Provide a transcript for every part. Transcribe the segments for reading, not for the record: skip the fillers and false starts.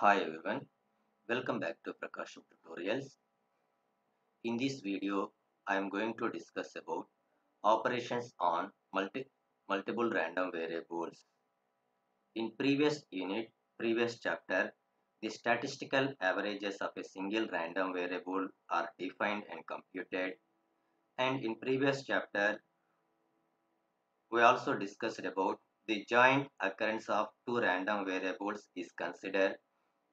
Hi everyone, welcome back to PRAKASAM tutorials. In this video, I am going to discuss about operations on multiple random variables. In previous chapter, the statistical averages of a single random variable are defined and computed. And in previous chapter, we also discussed about the joint occurrence of two random variables is considered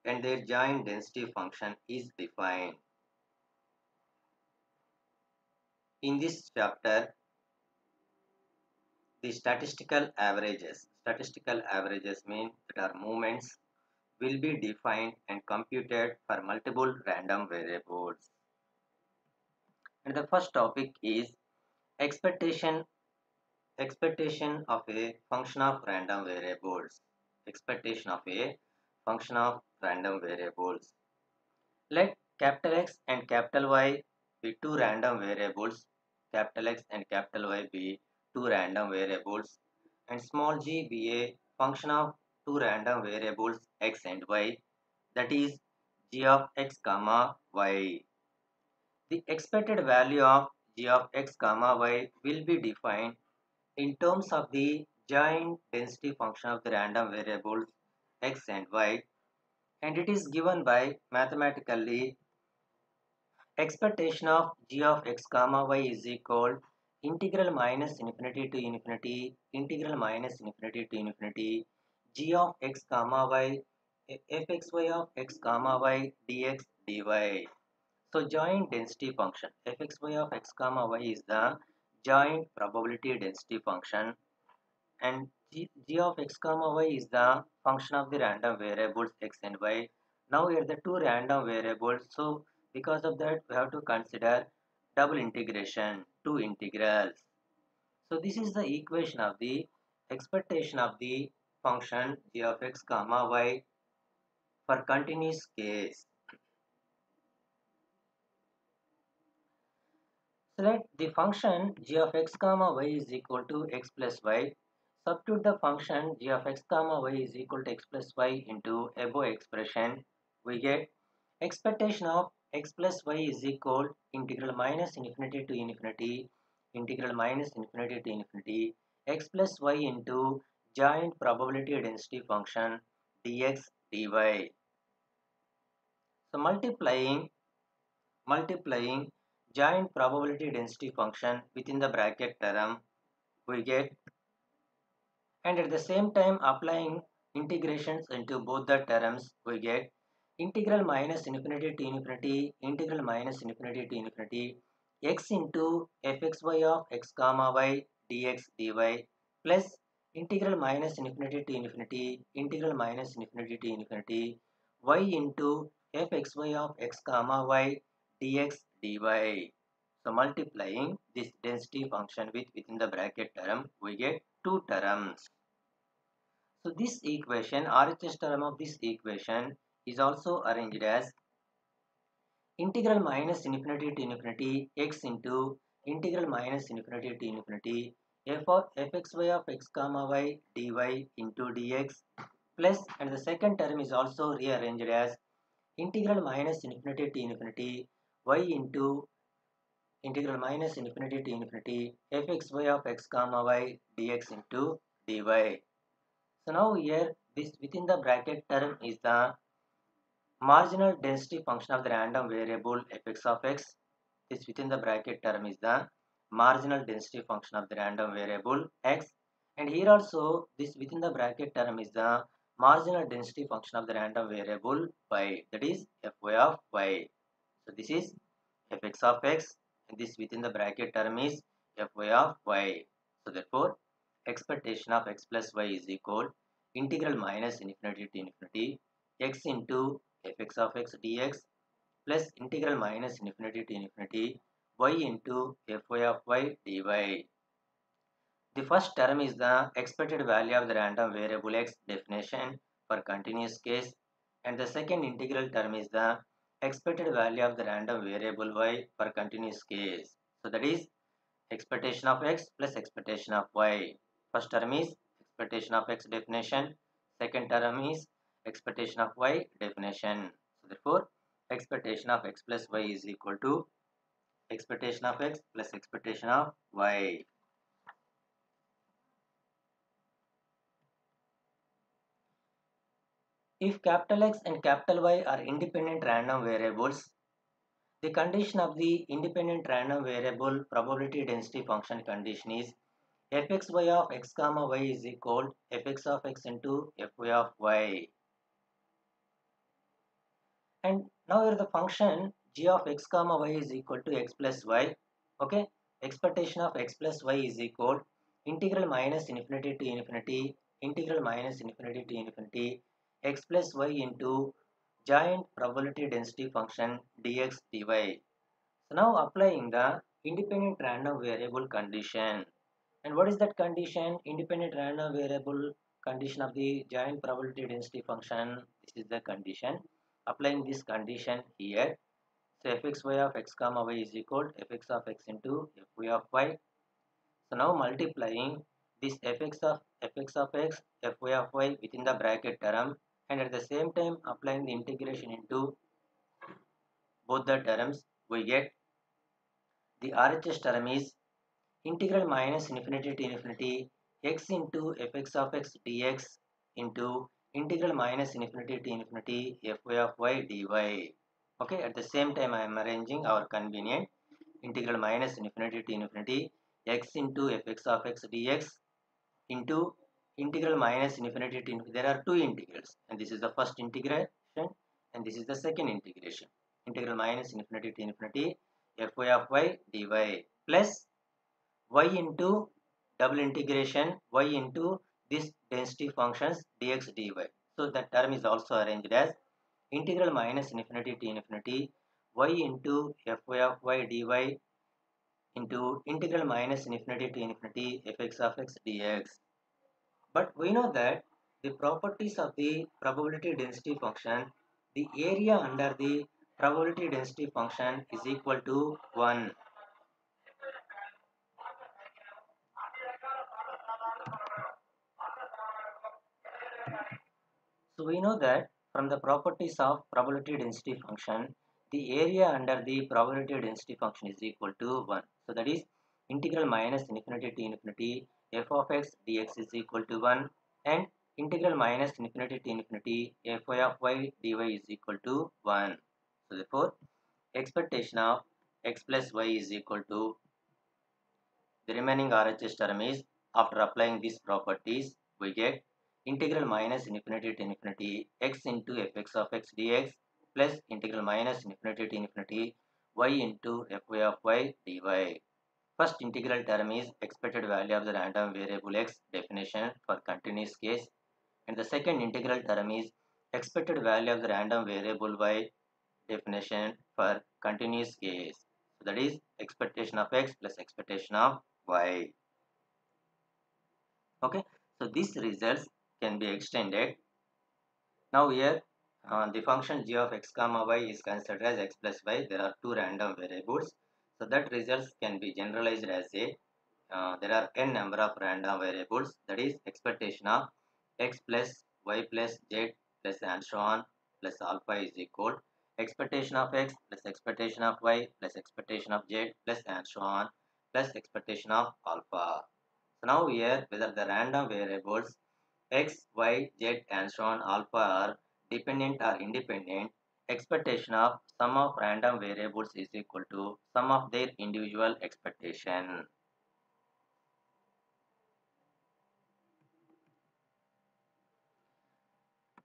and their joint density function is defined. In this chapter, the statistical averages mean that our movements will be defined and computed for multiple random variables. And the first topic is expectation expectation of a function of random variables. Expectation of a function of random variables. Let capital X and capital Y be two random variables. Capital X and capital Y be two random variables and small g be a function of two random variables x and y, that is g of x comma y. The expected value of g of x comma y will be defined in terms of the joint density function of the random variables x and y, and it is given by mathematically expectation of g of x comma y is equal integral minus infinity to infinity integral minus infinity to infinity g of x comma y fxy of x comma y dx dy. So joint density function fxy of x comma y is the joint probability density function, and g of x comma y is the function of the random variables x and y. Now here the two random variables, so because of that we have to consider double integration, two integrals. So this is the equation of the expectation of the function g of x comma y for continuous case. So let the function g of x comma y is equal to x plus y. Substitute the function g of x comma y is equal to x plus y into above expression. We get expectation of x plus y is equal integral minus infinity to infinity integral minus infinity to infinity x plus y into joint probability density function dx dy. So multiplying joint probability density function within the bracket term, we get, and at the same time applying integrations into both the terms, we get integral minus infinity to infinity integral minus infinity to infinity x into fxy of x comma y dx dy plus integral minus infinity to infinity integral minus infinity to infinity y into fxy of x comma y dx dy. So multiplying this density function with within the bracket term, we get two terms. So this equation, RHS term of this equation is also arranged as integral minus infinity to infinity x into integral minus infinity to infinity f of fxy of x comma y dy into dx plus, and the second term is also rearranged as integral minus infinity to infinity y into integral minus infinity to infinity fxy of x comma y dx into dy. So now here this within the bracket term is the marginal density function of the random variable fx of x. This within the bracket term is the marginal density function of the random variable x, and here also this within the bracket term is the marginal density function of the random variable y, that is fy of y. So this is fx of x, and this within the bracket term is fy of y. So therefore expectation of x plus y is equal integral minus infinity to infinity x into fx of x dx plus integral minus infinity to infinity y into fy of y dy. The first term is the expected value of the random variable x definition for continuous case, and the second integral term is the expected value of the random variable y for continuous case. So that is expectation of x plus expectation of y. First term is expectation of x definition, second term is expectation of y definition. So therefore, expectation of x plus y is equal to expectation of x plus expectation of y. If capital X and capital Y are independent random variables, the condition of the independent random variable probability density function condition is fxy of x comma y is equal fx of x into fy of y. And now here the function g of x comma y is equal to x plus y. Okay, expectation of x plus y is equal integral minus infinity to infinity integral minus infinity to infinity x plus y into joint probability density function dx dy. So now applying the independent random variable condition. And what is that condition? Independent random variable condition of the joint probability density function. This is the condition. Applying this condition here. So fxy of x comma y is equal to fx of x into fy of y. So now multiplying this fx of x, fy of y within the bracket term, and at the same time applying the integration into both the terms, we get the RHS term is integral minus infinity to infinity x into fx of x dx into integral minus infinity to infinity fy of y dy. Okay, at the same time I am arranging our convenient integral minus infinity to infinity x into fx of x dx into integral minus infinity to infinity. There are two integrals, and this is the first integration and this is the second integration. Integral minus infinity to infinity fy of y dy plus y into double integration y into this density functions dx dy. So that term is also arranged as integral minus infinity to infinity y into fy of y dy into integral minus infinity to infinity fx of x dx. But we know that the properties of the probability density function, the area under the probability density function is equal to 1. So we know that from the properties of probability density function, the area under the probability density function is equal to 1. So that is integral minus infinity to infinity f of x dx is equal to 1 and integral minus infinity to infinity fy of y dy is equal to 1. So therefore, expectation of x plus y is equal to the remaining RHS term is after applying these properties we get integral minus infinity to infinity x into fx of x dx plus integral minus infinity to infinity y into fy of y dy. First integral term is expected value of the random variable x definition for continuous case, and the second integral term is expected value of the random variable y definition for continuous case. So that is expectation of x plus expectation of y. Okay, so these results can be extended. Now here the function g of x comma y is considered as x plus y. There are two random variables, so that results can be generalized as a there are n number of random variables, that is expectation of x plus y plus z plus and so on plus alpha is equal expectation of x plus expectation of y plus expectation of z plus and so on plus expectation of alpha. So now here whether the random variables x, y, z and so on alpha are dependent or independent, expectation of sum of random variables is equal to sum of their individual expectation.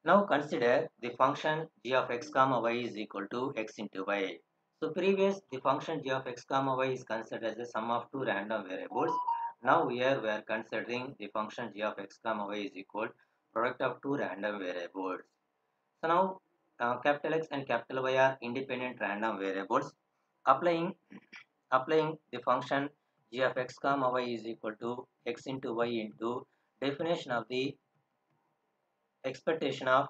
Now consider the function g of x comma y is equal to x into y. So previous the function g of x comma y is considered as the sum of two random variables. Now here we are considering the function g of x comma y is equal product of two random variables. So now capital X and capital Y are independent random variables. Applying the function g of x comma y is equal to x into y into definition of the expectation of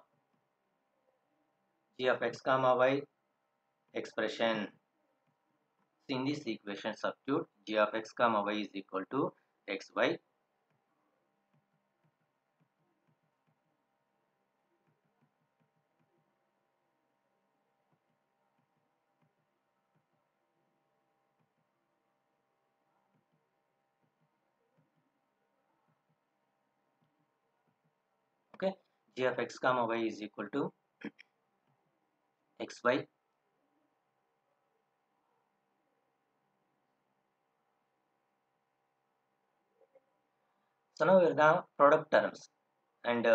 g of x comma y expression. So in this equation substitute g of x comma y is equal to xy Okay, g of x comma y is equal to xy. So now here the product terms, and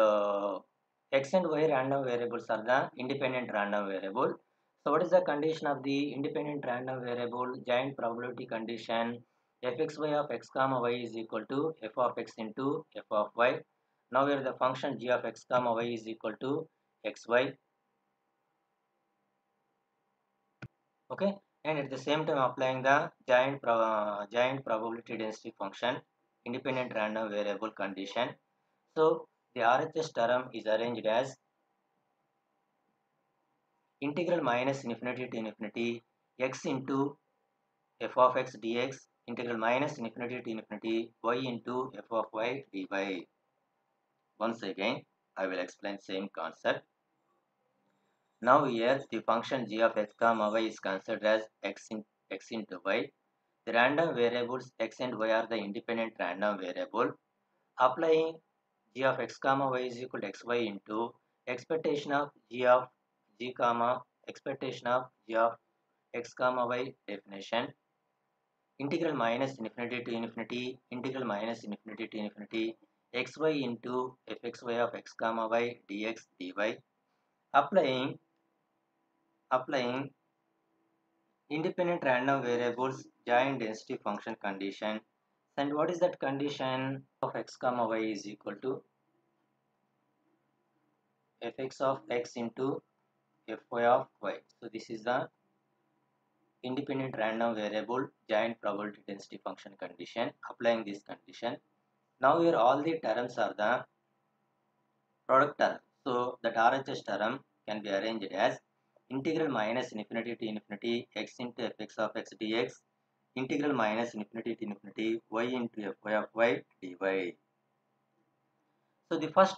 x and y random variables are the independent random variable. So what is the condition of the independent random variable? Giant probability condition, fxy of x comma y is equal to f of x into f of y. Now here the function g of x comma y is equal to xy. Okay, and at the same time applying the giant probability density function, independent random variable condition. So the RHS term is arranged as integral minus infinity to infinity x into f of x dx, integral minus infinity to infinity y into f of y dy. Once again, I will explain same concept. Now here the function g of x comma y is considered as x into y. The random variables x and y are the independent random variable. Applying g of x comma y is equal to xy into expectation of g comma expectation of g of x comma y definition, integral minus infinity to infinity, integral minus infinity to infinity xy into fxy of x comma y dx dy. Applying independent random variables giant density function condition. And what is that condition? Of x comma y is equal to fx of x into fy of y. So this is the independent random variable giant probability density function condition. Applying this condition, now here all the terms are the product term. So that RHS term can be arranged as integral minus infinity to infinity x into fx of x dx, integral minus infinity to infinity y into fy of y dy. So the first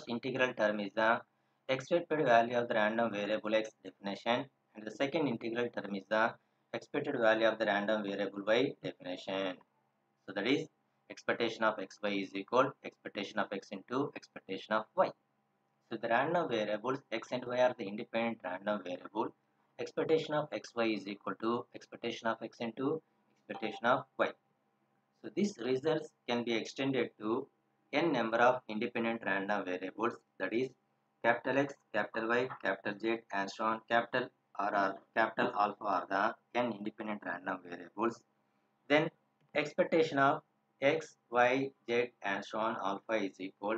integral term is the expected value of the random variable x definition, and the second integral term is the expected value of the random variable y definition. So that is expectation of xy is equal expectation of x into expectation of y. So the random variables x and y are the independent random variable. Expectation of xy is equal to expectation of x into expectation of y. So these results can be extended to n number of independent random variables, that is capital X, capital Y, capital Z and so on. Capital R or capital alpha are the n independent random variables. Then expectation of x, y, z and so on alpha is equal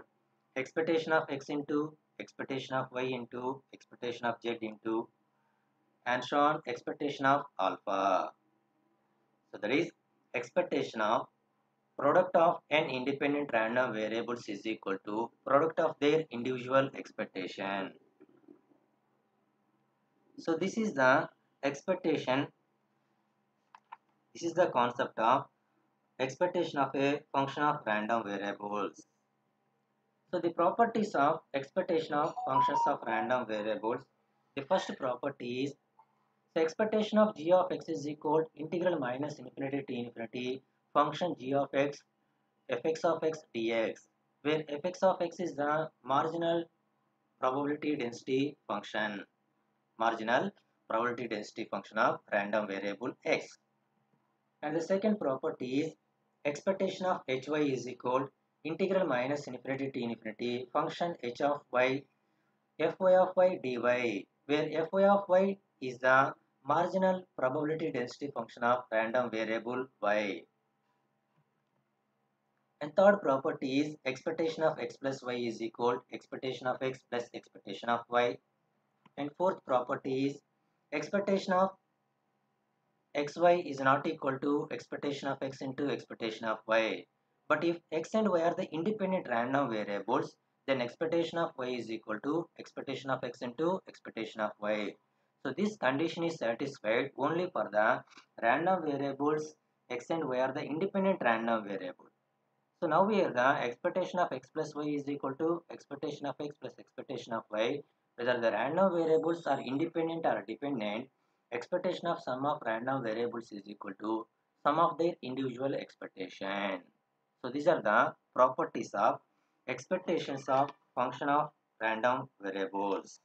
expectation of x into expectation of y into expectation of z into and so on expectation of alpha. So that is expectation of product of n independent random variables is equal to product of their individual expectation. So this is the expectation. This is the concept of expectation of a function of random variables. So the properties of expectation of functions of random variables. The first property is the expectation of g of x is equal integral minus infinity to infinity function g of x fx of x dx, where fx of x is the probability density function, marginal probability density function of random variable x. And the second property is expectation of hy is equal integral minus infinity to infinity function h of y fy of y dy, where fy of y is the marginal probability density function of random variable y. And third property is expectation of x plus y is equal expectation of x plus expectation of y. And fourth property is expectation of xy is not equal to expectation of x into expectation of y. But if x and y are the independent random variables, then expectation of y is equal to expectation of x into expectation of y. So this condition is satisfied only for the random variables x and y are the independent random variables. So now here the expectation of x plus y is equal to expectation of x plus expectation of y. Whether the random variables are independent or dependent, expectation of sum of random variables is equal to sum of their individual expectation. So these are the properties of expectations of function of random variables.